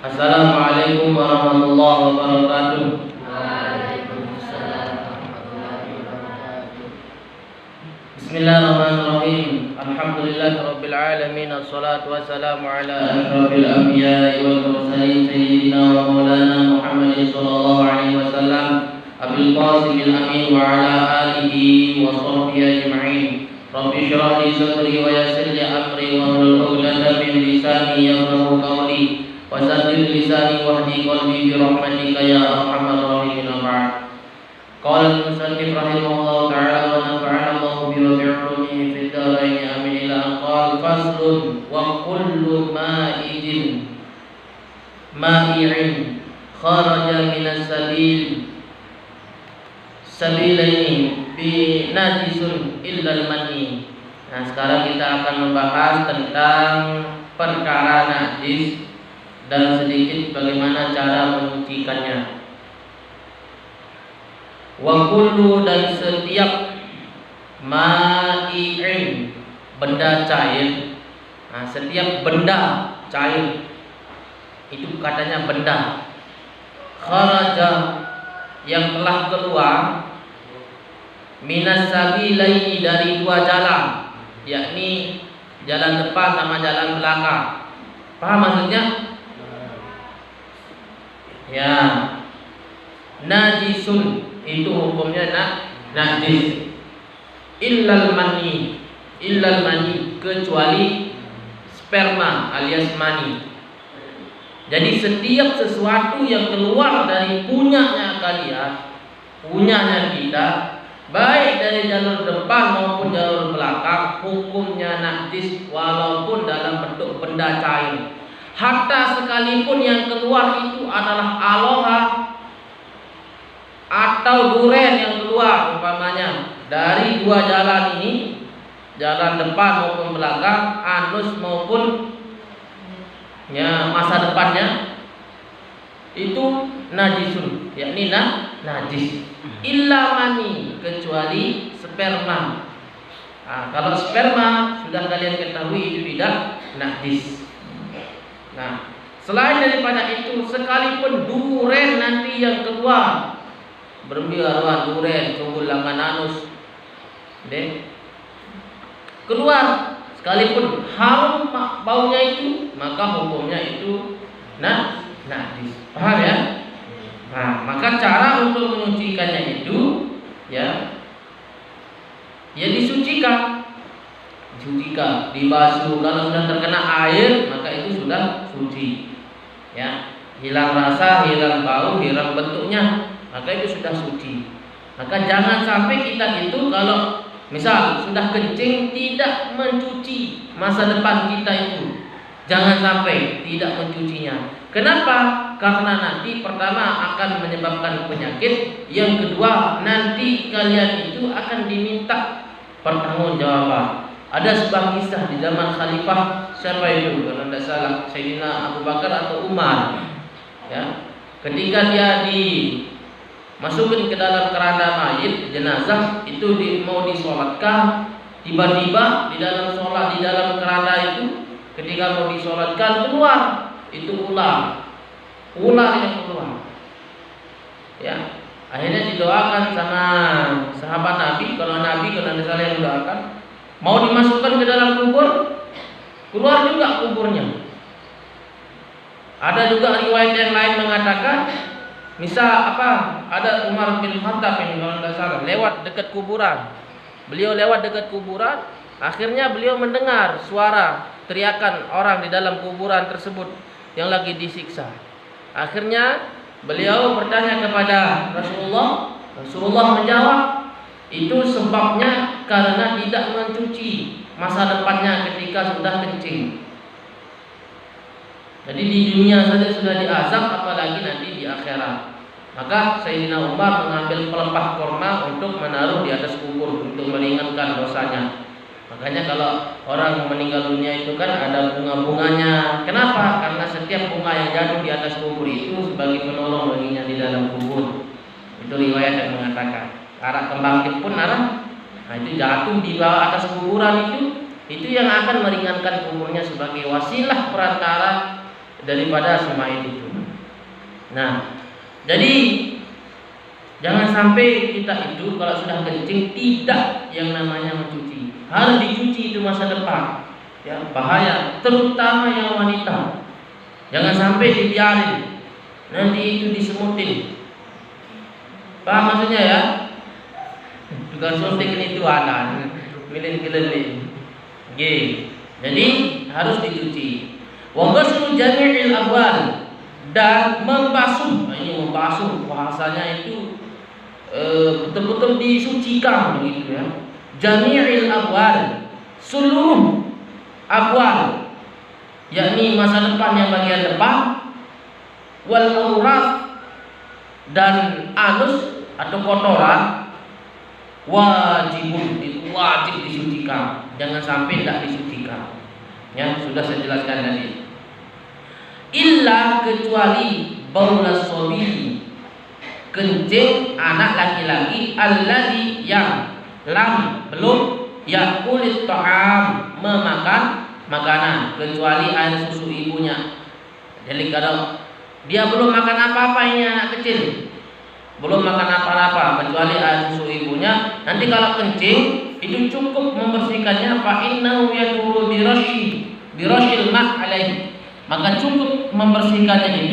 Assalamualaikum warahmatullahi wabarakatuh. Waalaikumsalam warahmatullahi wabarakatuh. Bismillahirrahmanirrahim. Alhamdulillahirabbil alamin. Assalatu wassalamu ala asyrafil anbiya'i wal mursalin sayyidina wa maulana Muhammadin sallallahu alaihi wasallam abil qasimil amin wa ala alihi wa sahbihi ajma'in. Rabbi shrah li sadri wa yassir li amri wa hlul 'uqdatam min lisani yafqahu qawli. Wasaddid lisani wahdi qalbi bi rahmatika ya arhamar rahimin. Qala al-musannif rahimahullahu ta'ala wa nafa'ana Allahu bi ulumihi fid dharain amin. Ila qala faslun wa kullu ma'i'in kharaja minas sabilaini bi najisun illa al-mani. Nah, sekarang kita akan membahas tentang perkara najis dan sedikit bagaimana cara menyucikannya. Wa kullu, dan setiap ma'i'in, benda cair. Nah, setiap benda cair itu katanya benda. Kharaja, yang telah keluar, minas sabilaini, dari dua jalan, yakni jalan depan sama jalan belakang. Paham maksudnya? Ya, najisun itu hukumnya najis. Illal mani, kecuali sperma alias mani. Jadi setiap sesuatu yang keluar dari punyanya kalian, punyanya kita, baik dari jalur depan maupun jalur belakang, hukumnya najis walaupun dalam bentuk benda cair. Hatta sekalipun yang keluar itu adalah aloha atau duren yang keluar umpamanya dari dua jalan ini, jalan depan maupun belakang, anus maupun masa depannya, itu najisun, yakni najis. Illa mani, kecuali sperma. Nah, kalau sperma sudah kalian ketahui itu tidak najis. Nah, selain daripada itu, sekalipun duren nanti yang keluar, berbiaruan duren, tunggulangan anus, keluar, sekalipun harum baunya itu, maka hukumnya itu najis. Paham ya? Nah, maka cara untuk menyucikannya itu ya disucikan, dibasuh. Kalau sudah terkena air, maka itu sudah suci. Ya, hilang rasa, hilang bau, hilang bentuknya, maka itu sudah suci. Maka jangan sampai kita itu kalau misal sudah kencing tidak mencuci masa depan kita itu. Jangan sampai tidak mencucinya. Kenapa? Karena nanti pertama akan menyebabkan penyakit, yang kedua nanti kalian itu akan diminta pertanggungjawaban. Ada sebuah kisah di zaman Khalifah siapa itu? Kalau tidak salah Sayyidina Abu Bakar atau Umar. Ya, ketika dia dimasukkan ke dalam keranda mayit jenazah itu mau disolatkan, tiba-tiba di dalam keranda itu ketika mau disolatkan keluar itu ular yang keluar. Ya, akhirnya didoakan sama sahabat Nabi. Kalau tidak salah yang doakan, mau dimasukkan ke dalam kubur, keluar juga kuburnya. Ada juga riwayat yang lain mengatakan, misal ada Umar bin Khattab yang kalau tidak salah lewat dekat kuburan. Beliau lewat dekat kuburan, akhirnya beliau mendengar suara teriakan orang di dalam kuburan tersebut yang lagi disiksa. Akhirnya beliau bertanya kepada Rasulullah. Rasulullah menjawab, itu sebabnya karena tidak mencuci masa depannya ketika sudah kencing. Jadi di dunia saja sudah diazab, apalagi nanti di akhirat. Maka Sayyidina Umar mengambil pelepah kurma untuk menaruh di atas kubur untuk meringankan dosanya. Makanya kalau orang meninggal dunia itu kan ada bunga-bunganya. Kenapa? Karena setiap bunga yang jatuh di atas kubur itu sebagai penolong baginya di dalam kubur. Itu riwayat yang mengatakan. Arah pembangkit pun itu jatuh di bawah atas kuburan itu yang akan meringankan kuburnya sebagai wasilah perantara daripada si mayit itu. Nah, jadi jangan sampai kita itu kalau sudah kencing tidak yang namanya mencuci. Harus dicuci itu masa depan. Ya, bahaya, terutama yang wanita. Jangan sampai dibiarin. Nanti itu disemutin. Paham maksudnya ya? Tukang suntik itu ada, keliling-keliling. Oke. Jadi harus dicuci. Wa ghuslu jami'il abwal, dan membasuh. Nah, ini membasuh bahasanya itu betul-betul disucikan begitu ya. Jami'il abwal, seluruh abwal, yakni masa depan yang bagian depan, wal aurat, dan anus atau kotoran, wajib disucikan. Jangan sampai tidak disucikan. Ya, sudah saya jelaskan tadi. Illa, kecuali baulas sobi, kencing anak laki-laki, alladhi yang belum yakulit ta'am, memakan makanan, kecuali air susu ibunya. Jadi kalau dia belum makan apa-apa, ini anak kecil belum makan apa-apa kecuali air susu ibunya, nanti kalau kencing itu cukup membersihkannya. Fa innahu yaduru birashil ma' alaihi, maka cukup membersihkannya itu